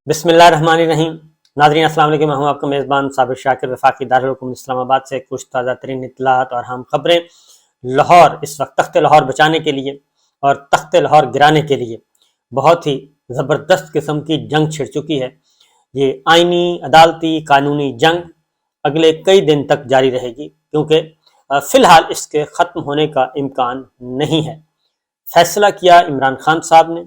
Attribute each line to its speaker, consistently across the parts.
Speaker 1: بسم اللہ الرحمن الرحیم۔ ناظرین السلام علیکم، میں ہوں آپ کا میزبان صابر شاکر، وفاقی دارالحکومت اسلام آباد سے کچھ تازہ ترین اطلاعات اور اہم خبریں۔ لاہور اس وقت تخت لاہور بچانے کے لیے اور تخت لاہور گرانے کے لیے بہت ہی زبردست قسم کی جنگ چھڑ چکی ہے۔ یہ آئینی، عدالتی، قانونی جنگ اگلے کئی دن تک جاری رہے گی، کیونکہ فی الحال اس کے ختم ہونے کا امکان نہیں ہے۔ فیصلہ کیا عمران خان صاحب نے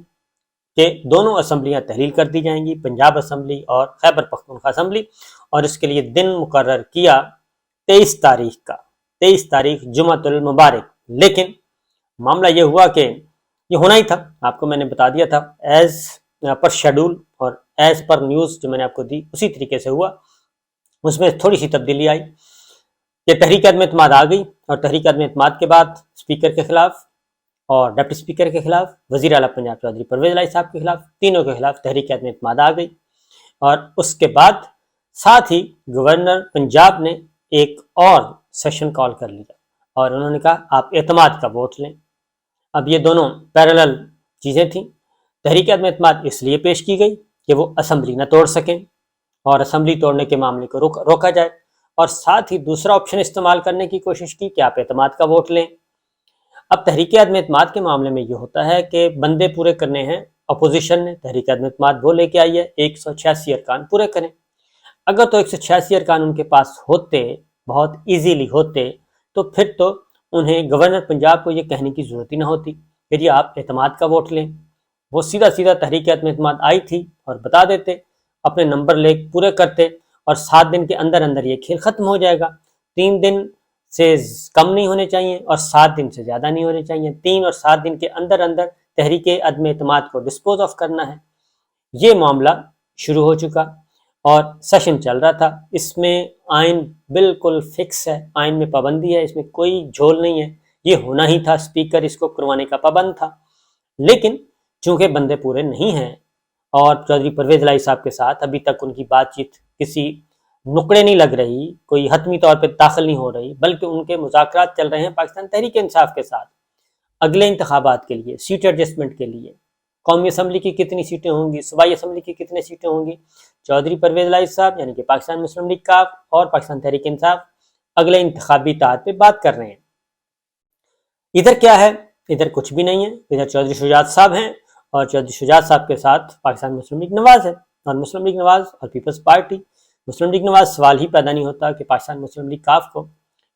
Speaker 1: کہ دونوں اسمبلیاں تحلیل کر دی جائیں گی، پنجاب اسمبلی اور خیبر پختونخوا اسمبلی، اور اس کے لیے دن مقرر کیا 23 تاریخ کا، 23 تاریخ جمعۃ المبارک۔ لیکن معاملہ یہ ہوا کہ یہ ہونا ہی تھا، آپ کو میں نے بتا دیا تھا، ایز پر شیڈول اور ایز پر نیوز جو میں نے آپ کو دی اسی طریقے سے ہوا۔ اس میں تھوڑی سی تبدیلی آئی کہ تحریک عدم اعتماد آ گئی، اور تحریک عدم اعتماد کے بعد اسپیکر کے خلاف اور ڈپٹی اسپیکر کے خلاف، وزیر اعلیٰ پنجاب چودھری پرویز الہی صاحب کے خلاف، تینوں کے خلاف تحریک عدم اعتماد آ گئی۔ اور اس کے بعد ساتھ ہی گورنر پنجاب نے ایک اور سیشن کال کر لیا، اور انہوں نے کہا آپ اعتماد کا ووٹ لیں۔ اب یہ دونوں پیرالل چیزیں تھیں۔ تحریک عدم اعتماد اس لیے پیش کی گئی کہ وہ اسمبلی نہ توڑ سکیں اور اسمبلی توڑنے کے معاملے کو روکا جائے، اور ساتھ ہی دوسرا آپشن استعمال کرنے کی کوشش کی کہ آپ اعتماد کا ووٹ لیں۔ اب تحریک عدم اعتماد کے معاملے میں یہ ہوتا ہے کہ بندے پورے کرنے ہیں، اپوزیشن نے تحریک عدم اعتماد وہ لے کے آئی ہے 186 ارکان پورے کریں۔ اگر تو 186 ارکان ان کے پاس ہوتے، بہت ایزیلی ہوتے، تو پھر تو انہیں گورنر پنجاب کو یہ کہنے کی ضرورت ہی نہ ہوتی کہ جی آپ اعتماد کا ووٹ لیں۔ وہ سیدھا تحریک عدم اعتماد آئی تھی اور بتا دیتے، اپنے نمبر لے پورے کرتے، اور 7 دن کے اندر اندر یہ کھیل ختم ہو جائے گا۔ 3 دن سے کم نہیں ہونے چاہیے اور 7 دن سے زیادہ نہیں ہونے چاہیے۔ 3 اور 7 دن کے اندر اندر تحریک عدم اعتماد کو ڈسپوز آف کرنا ہے۔ یہ معاملہ شروع ہو چکا اور سیشن چل رہا تھا۔ اس میں آئین بالکل فکس ہے، آئین میں پابندی ہے، اس میں کوئی جھول نہیں ہے، یہ ہونا ہی تھا، اسپیکر اس کو کروانے کا پابند تھا۔ لیکن چونکہ بندے پورے نہیں ہیں اور چودھری پرویز الہی صاحب کے ساتھ ابھی تک ان کی بات چیت کسی نکڑے نہیں لگ رہی، کوئی حتمی طور پہ داخل نہیں ہو رہی، بلکہ ان کے مذاکرات چل رہے ہیں پاکستان تحریک انصاف کے ساتھ اگلے انتخابات کے لیے، سیٹ ایڈجسٹمنٹ کے لیے، قومی اسمبلی کی کتنی سیٹیں ہوں گی، صوبائی اسمبلی کی کتنے سیٹیں ہوں گی۔ چودھری پرویز الہی صاحب یعنی کہ پاکستان مسلم لیگ کاف اور پاکستان تحریک انصاف اگلے انتخابی اتحاد پہ بات کر رہے ہیں۔ ادھر کیا ہے؟ ادھر کچھ بھی نہیں ہے۔ ادھر چودھری شجاعت صاحب ہیں، اور چودھری شجاعت صاحب کے ساتھ پاکستان مسلم لیگ نواز ہے، اور مسلم لیگ نواز اور پیپلز پارٹی۔ مسلم لیگ نواز سوال ہی پیدا نہیں ہوتا کہ پاکستان مسلم لیگ کاف کو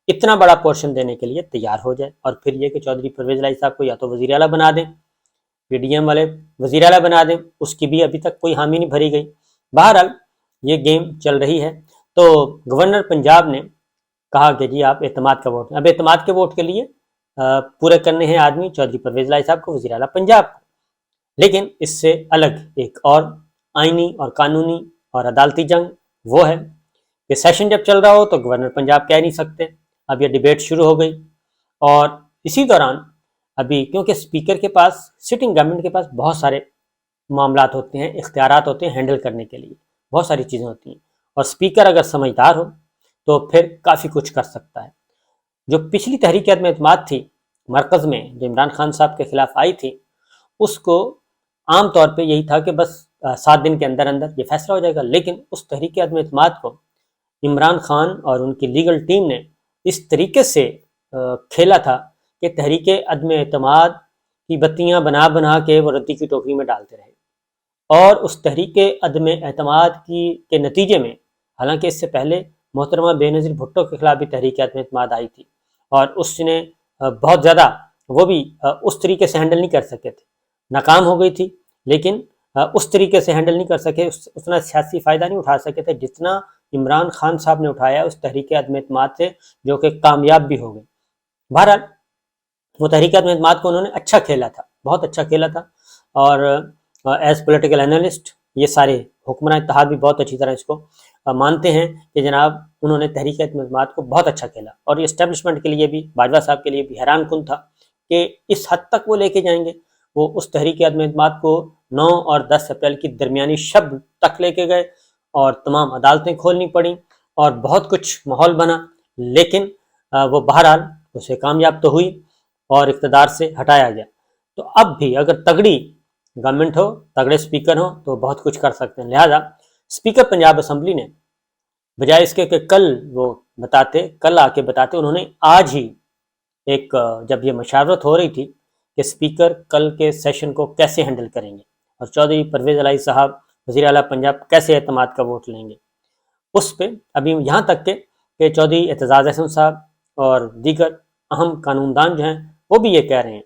Speaker 1: اتنا بڑا پورشن دینے کے لیے تیار ہو جائے، اور پھر یہ کہ چودھری پرویز الہی صاحب کو یا تو وزیر اعلیٰ بنا دیں، پی ڈی ایم والے وزیر اعلیٰ بنا دیں، اس کی بھی ابھی تک کوئی حامی نہیں بھری گئی۔ بہرحال یہ گیم چل رہی ہے۔ تو گورنر پنجاب نے کہا کہ جی آپ اعتماد کا ووٹ، اب اعتماد کے ووٹ کے لیے پورے کرنے ہیں آدمی چودھری پرویز الہی صاحب کو، وزیر اعلیٰ پنجاب کو۔ لیکن اس سے الگ ایک اور آئینی اور قانونی اور عدالتی جنگ وہ ہے کہ سیشن جب چل رہا ہو تو گورنر پنجاب کہہ نہیں سکتے۔ اب یہ ڈیبیٹ شروع ہو گئی، اور اسی دوران ابھی کیونکہ اسپیکر کے پاس، سٹنگ گورنمنٹ کے پاس بہت سارے معاملات ہوتے ہیں، اختیارات ہوتے ہیں ہینڈل کرنے کے لیے، بہت ساری چیزیں ہوتی ہیں، اور اسپیکر اگر سمجھدار ہو تو پھر کافی کچھ کر سکتا ہے۔ جو پچھلی تحریک عدم اعتماد تھی مرکز میں، جو عمران خان صاحب کے خلاف آئی تھی، اس کو عام طور پہ یہی تھا کہ بس 7 دن کے اندر اندر یہ فیصلہ ہو جائے گا، لیکن اس تحریک عدم اعتماد کو عمران خان اور ان کی لیگل ٹیم نے اس طریقے سے کھیلا تھا کہ تحریک عدم اعتماد کی بتیاں بنا بنا کے وہ رتی کی ٹوکری میں ڈالتے رہے، اور اس تحریک عدم اعتماد کے نتیجے میں، حالانکہ اس سے پہلے محترمہ بے نظیر بھٹو کے خلاف بھی تحریک عدم اعتماد آئی تھی، اور اس نے بہت زیادہ، وہ بھی اس طریقے سے ہینڈل نہیں کر سکے تھے، ناکام ہو گئی تھی، لیکن اس طریقے سے ہینڈل نہیں کر سکے، اتنا سیاسی فائدہ نہیں اٹھا سکے تھے جتنا عمران خان صاحب نے اٹھایا اس تحریک عدم اعتماد سے، جو کہ کامیاب بھی ہو گئے۔ بہرحال وہ تحریک عدم اعتماد کو انہوں نے اچھا کھیلا تھا، بہت اچھا کھیلا تھا، اور ایز پولیٹیکل انالسٹ یہ سارے حکمراں اتحاد بھی بہت اچھی طرح اس کو مانتے ہیں کہ جناب انہوں نے تحریک عدم اعتماد کو بہت اچھا کھیلا، اور یہ اسٹیبلشمنٹ کے لیے بھی، باجوہ صاحب کے لیے بھی حیران کن تھا کہ اس حد تک وہ لے کے جائیں گے۔ وہ اس تحریک عدم اعتماد کو 9 اور 10 اپریل کی درمیانی شب تک لے کے گئے، اور تمام عدالتیں کھولنی پڑیں، اور بہت کچھ ماحول بنا، لیکن وہ بہرحال اسے کامیاب تو ہوئی اور اقتدار سے ہٹایا گیا۔ تو اب بھی اگر تگڑی گورنمنٹ ہو، تگڑے اسپیکر ہوں تو بہت کچھ کر سکتے ہیں. لہٰذا اسپیکر پنجاب اسمبلی نے بجائے اس کے کہ کل وہ بتاتے، کل آ کے بتاتے، انہوں نے آج ہی ایک جب یہ مشاورت ہو رہی تھی کہ اسپیکر کل کے سیشن کو کیسے ہینڈل کریں گے اور چودھری پرویز الہی صاحب وزیر اعلیٰ پنجاب کیسے اعتماد کا ووٹ لیں گے، اس پہ ابھی یہاں تک کہ چودھری اعتزاز احسن صاحب اور دیگر اہم قانون دان جو ہیں وہ بھی یہ کہہ رہے ہیں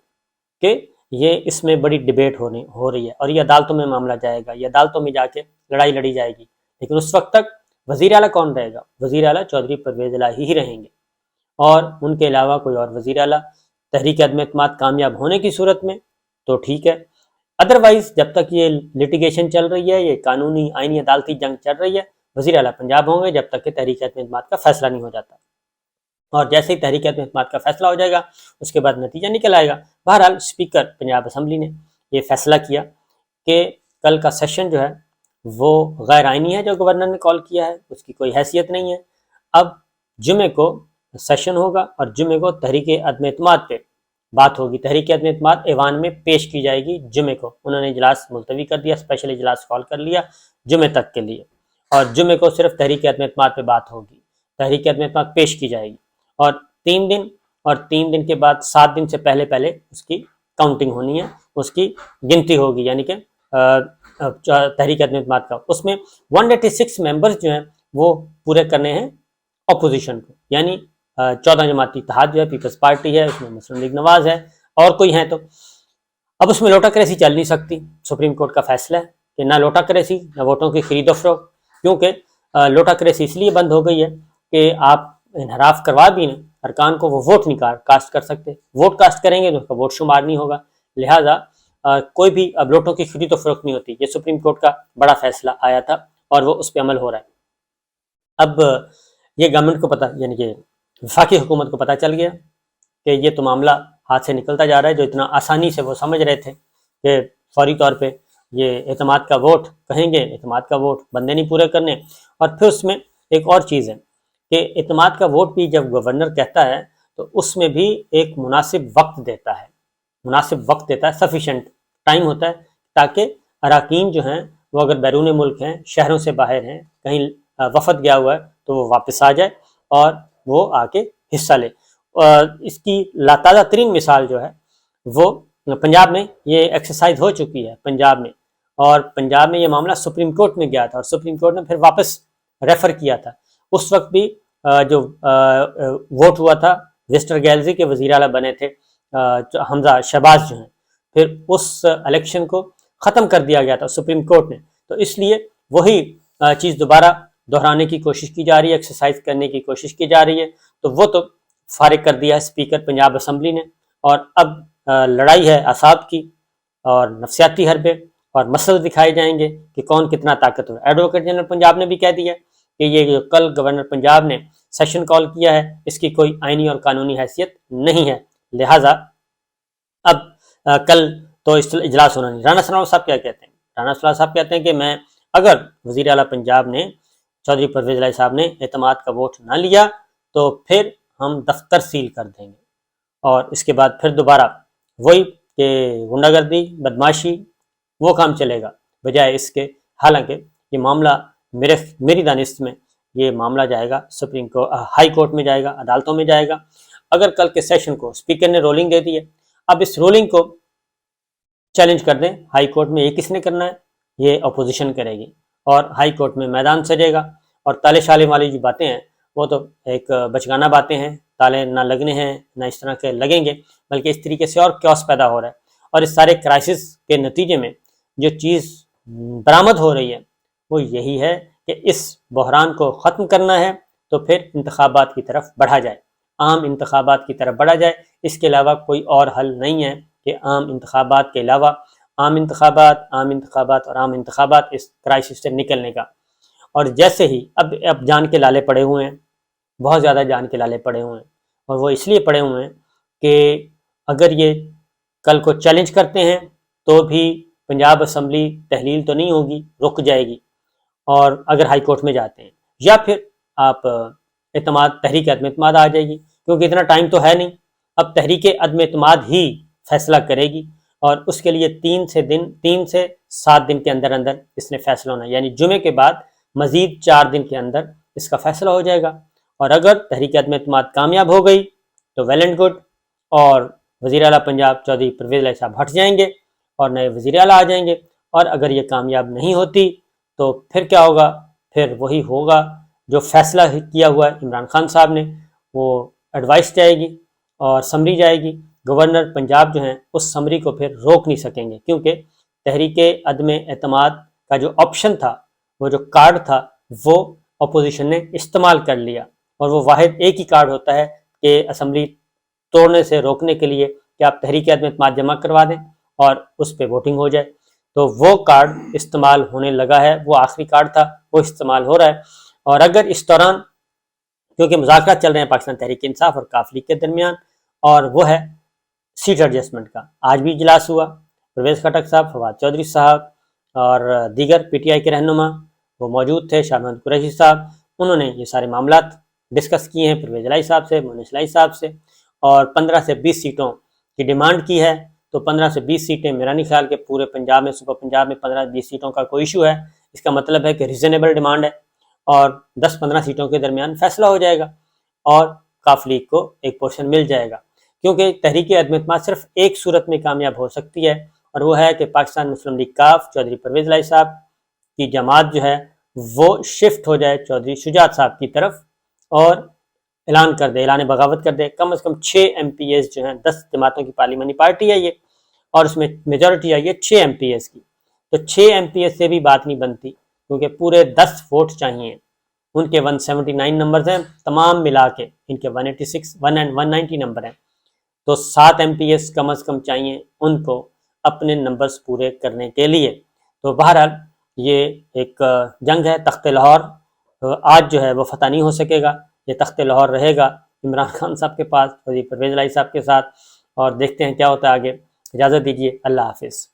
Speaker 1: کہ یہ اس میں بڑی ڈیبیٹ ہو رہی ہے اور یہ عدالتوں میں معاملہ جائے گا، یہ عدالتوں میں جا کے لڑائی لڑی جائے گی. لیکن اس وقت تک وزیر اعلیٰ کون رہے گا؟ وزیر اعلیٰ چودھری پرویز الہی ہی رہیں گے، اور ان کے علاوہ کوئی اور وزیر اعلیٰ تحریک عدم اعتماد کامیاب ہونے کی صورت میں تو ٹھیک ہے، ادروائز جب تک یہ لٹیگیشن چل رہی ہے، یہ قانونی آئینی عدالتی جنگ چل رہی ہے، وزیر اعلیٰ پنجاب ہوں گے جب تک کہ تحریک عدم اعتماد کا فیصلہ نہیں ہو جاتا. اور جیسے ہی تحریک عدم اعتماد کا فیصلہ ہو جائے گا اس کے بعد نتیجہ نکل آئے گا. بہرحال اسپیکر پنجاب اسمبلی نے یہ فیصلہ کیا کہ کل کا سیشن جو ہے وہ غیر آئینی ہے، جو گورنر نے کال کیا ہے اس کی کوئی حیثیت نہیں ہے. اب جمعے کو سیشن ہوگا اور جمعے کو تحریک عدم اعتماد پہ بات ہوگی. تحریک عدم اعتماد ایوان میں پیش کی جائے گی جمعے کو. انہوں نے اجلاس ملتوی کر دیا، اسپیشل اجلاس کال کر لیا جمعے تک کے لیے، اور جمعے کو صرف تحریک عدم اعتماد پہ بات ہوگی. تحریک عدم اعتماد پیش کی جائے گی اور 3 دن کے بعد 7 دن سے پہلے اس کی کاؤنٹنگ ہونی ہے، اس کی گنتی ہوگی، یعنی کہ تحریک عدم اعتماد کا. اس میں 186 ممبرز جو ہیں وہ پورے کرنے ہیں اپوزیشن کو، یعنی 14 جماعتی اتحاد جو ہے، پیپلز پارٹی ہے، اس میں مسلم لیگ نواز ہے اور کوئی ہیں. تو اب اس میں لوٹا کریسی چل نہیں سکتی. سپریم کورٹ کا فیصلہ ہے کہ نہ لوٹا کریسی نہ ووٹوں کی خرید و فروخت، کیونکہ لوٹا کریسی اس لیے بند ہو گئی ہے کہ آپ انحراف کروا بھی نہیں ارکان کو، وہ ووٹ نہیں کاسٹ کر سکتے. ووٹ کاسٹ کریں گے تو اس کا ووٹ شمار نہیں ہوگا، لہٰذا کوئی بھی اب لوٹوں کی خرید و فروخت نہیں ہوتی. یہ سپریم کورٹ کا بڑا فیصلہ آیا تھا اور وہ اس پہ عمل ہو رہا ہے. اب یہ گورنمنٹ کو پتہ، یعنی کہ وفاقی حکومت کو پتہ چل گیا کہ یہ تو معاملہ ہاتھ سے نکلتا جا رہا ہے. جو اتنا آسانی سے وہ سمجھ رہے تھے کہ فوری طور پہ یہ اعتماد کا ووٹ کہیں گے، اعتماد کا ووٹ بندے نہیں پورے کرنے. اور پھر اس میں ایک اور چیز ہے کہ اعتماد کا ووٹ بھی جب گورنر کہتا ہے تو اس میں بھی ایک مناسب وقت دیتا ہے، سفیشینٹ ٹائم ہوتا ہے، تاکہ اراکین جو ہیں وہ اگر بیرون ملک ہیں، شہروں سے باہر ہیں، کہیں وفد گیا ہوا ہے تو وہ واپس آ جائے اور وہ آ کے حصہ لے. اس کی تازہ ترین مثال جو ہے وہ پنجاب میں یہ ایکسرسائز ہو چکی ہے پنجاب میں، اور پنجاب میں یہ معاملہ سپریم کورٹ میں گیا تھا اور سپریم کورٹ نے پھر واپس ریفر کیا تھا. اس وقت بھی جو ووٹ ہوا تھا، ویسٹر گیلری کے وزیر اعلیٰ بنے تھے حمزہ شہباز جو ہیں، پھر اس الیکشن کو ختم کر دیا گیا تھا سپریم کورٹ نے. تو اس لیے وہی چیز دوبارہ دہرانے کی کوشش کی جا رہی ہے، ایکسرسائز کرنے کی کوشش کی جا رہی ہے. تو وہ تو فارغ کر دیا ہے اسپیکر پنجاب اسمبلی نے، اور اب لڑائی ہے اعصاب کی اور نفسیاتی حربے اور مسئلے دکھائے جائیں گے کہ کون کتنا طاقتور. ایڈوکیٹ جنرل پنجاب نے بھی کہہ دیا کہ یہ جو کل گورنر پنجاب نے سیشن کال کیا ہے اس کی کوئی آئینی اور قانونی حیثیت نہیں ہے، لہٰذا اب کل تو اجلاس ہونا نہیں. رانا ثناء صاحب کیا کہتے ہیں؟ رانا ثناء صاحب کہتے ہیں کہ میں اگر وزیر اعلیٰ پنجاب نے چودھری پرویز الہی صاحب نے اعتماد کا ووٹ نہ لیا تو پھر ہم دفتر سیل کر دیں گے، اور اس کے بعد پھر دوبارہ وہی کہ غنڈہ گردی، بدماشی، وہ کام چلے گا بجائے اس کے. حالانکہ یہ معاملہ میری دانست میں یہ معاملہ جائے گا سپریم کورٹ، ہائی کورٹ میں جائے گا، عدالتوں میں جائے گا. اگر کل کے سیشن کو اسپیکر نے رولنگ دے دی ہے، اب اس رولنگ کو چیلنج کر دیں ہائی کورٹ میں، یہ کس نے کرنا ہے؟ یہ اپوزیشن کرے گی اور ہائی کورٹ میں میدان سجے گا. اور تالے شالے والی جو باتیں ہیں وہ تو ایک بچگانہ باتیں ہیں، تالے نہ لگنے ہیں، نہ اس طرح کے لگیں گے، بلکہ اس طریقے سے اور کیوس پیدا ہو رہا ہے. اور اس سارے کرائسس کے نتیجے میں جو چیز برآمد ہو رہی ہے وہ یہی ہے کہ اس بحران کو ختم کرنا ہے تو پھر انتخابات کی طرف بڑھا جائے، عام انتخابات کی طرف بڑھا جائے. اس کے علاوہ کوئی اور حل نہیں ہے کہ عام انتخابات کے علاوہ عام انتخابات اور عام انتخابات اس کرائسس سے نکلنے کا. اور جیسے ہی اب جان کے لالے پڑے ہوئے ہیں، بہت زیادہ جان کے لالے پڑے ہوئے ہیں، اور وہ اس لیے پڑے ہوئے ہیں کہ اگر یہ کل کو چیلنج کرتے ہیں تو بھی پنجاب اسمبلی تحلیل تو نہیں ہوگی، رک جائے گی. اور اگر ہائی کورٹ میں جاتے ہیں یا پھر آپ تحریک عدم اعتماد آ جائے گی، کیونکہ اتنا ٹائم تو ہے نہیں. اب تحریک عدم اعتماد ہی فیصلہ کرے گی اور اس کے لیے 3 سے 7 دن کے اندر اندر اس نے فیصلہ ہونا ہے، یعنی جمعے کے بعد مزید 4 دن کے اندر اس کا فیصلہ ہو جائے گا۔ اور اگر تحریک عدم اعتماد کامیاب ہو گئی تو ویل اینڈ گڈ، اور وزیر اعلیٰ پنجاب چودھری پرویز الہی صاحب ہٹ جائیں گے اور نئے وزیر اعلیٰ آ جائیں گے۔ اور اگر یہ کامیاب نہیں ہوتی تو پھر کیا ہوگا؟ پھر وہی ہوگا جو فیصلہ کیا ہوا ہے عمران خان صاحب نے، وہ ایڈوائس جائے گی اور سمری جائے گی۔ گورنر پنجاب جو ہیں اس سمری کو پھر روک نہیں سکیں گے، کیونکہ تحریک عدم اعتماد کا جو آپشن تھا، وہ جو کارڈ تھا، وہ اپوزیشن نے استعمال کر لیا، اور وہ واحد ایک ہی کارڈ ہوتا ہے کہ اسمبلی توڑنے سے روکنے کے لیے کہ آپ تحریک عدم اعتماد جمع کروا دیں اور اس پہ ووٹنگ ہو جائے۔ تو وہ کارڈ استعمال ہونے لگا ہے، وہ آخری کارڈ تھا، وہ استعمال ہو رہا ہے۔ اور اگر اس دوران، کیونکہ مذاکرات چل رہے ہیں پاکستان تحریک انصاف اور کاف لیگ کے درمیان، اور وہ ہے سیٹ ایڈجسٹمنٹ کا، آج بھی اجلاس ہوا، پرویز خٹک صاحب، فواد چودھری صاحب اور دیگر پی ٹی آئی کے رہنما وہ موجود تھے، شاہ محمد قریشی صاحب، انہوں نے یہ سارے معاملات ڈسکس کیے ہیں پرویز الہی صاحب سے، مونس الہی صاحب سے، اور 15 سے 20 سیٹوں کی ڈیمانڈ کی ہے۔ تو 15 سے 20 سیٹیں میرا نہیں خیال کہ پورے پنجاب میں، صوبہ پنجاب میں 15-20 سیٹوں کا کوئی ایشو ہے، اس کا مطلب ہے کہ ریزنیبل ڈیمانڈ ہے، اور 10-15 سیٹوں کے درمیان فیصلہ ہو جائے گا اور کاف لیگ کو ایک پورشن مل جائے گا، کیونکہ تحریک عدم اعتماد صرف ایک صورت میں کامیاب ہو سکتی ہے، اور وہ ہے کہ پاکستان مسلم لیگ کاف چودھری پرویز الہی صاحب کی جماعت جو ہے وہ شفٹ ہو جائے چودھری شجاعت صاحب کی طرف، اور اعلان کر دے، اعلان بغاوت کر دے۔ کم از کم 6 ایم پی ایز جو ہیں، 10 جماعتوں کی پارلیمانی پارٹی ہے یہ، اور اس میں میجورٹی آئی ہے 6 ایم پی ایز کی، تو 6 ایم پی ایز سے بھی بات نہیں بنتی، کیونکہ پورے 10 ووٹ چاہیے، ان کے 179 نمبرز ہیں، تمام ملا کے ان کے 190 نمبر ہیں، تو 7 ایم پی ایز کم از کم چاہیے ان کو اپنے نمبرز پورے کرنے کے لیے۔ تو بہرحال یہ ایک جنگ ہے، تخت لاہور آج جو ہے وہ فتح نہیں ہو سکے گا، یہ تخت لاہور رہے گا عمران خان صاحب کے پاس، پرویز الہی صاحب کے ساتھ، اور دیکھتے ہیں کیا ہوتا ہے آگے۔ اجازت دیجیے، اللہ حافظ۔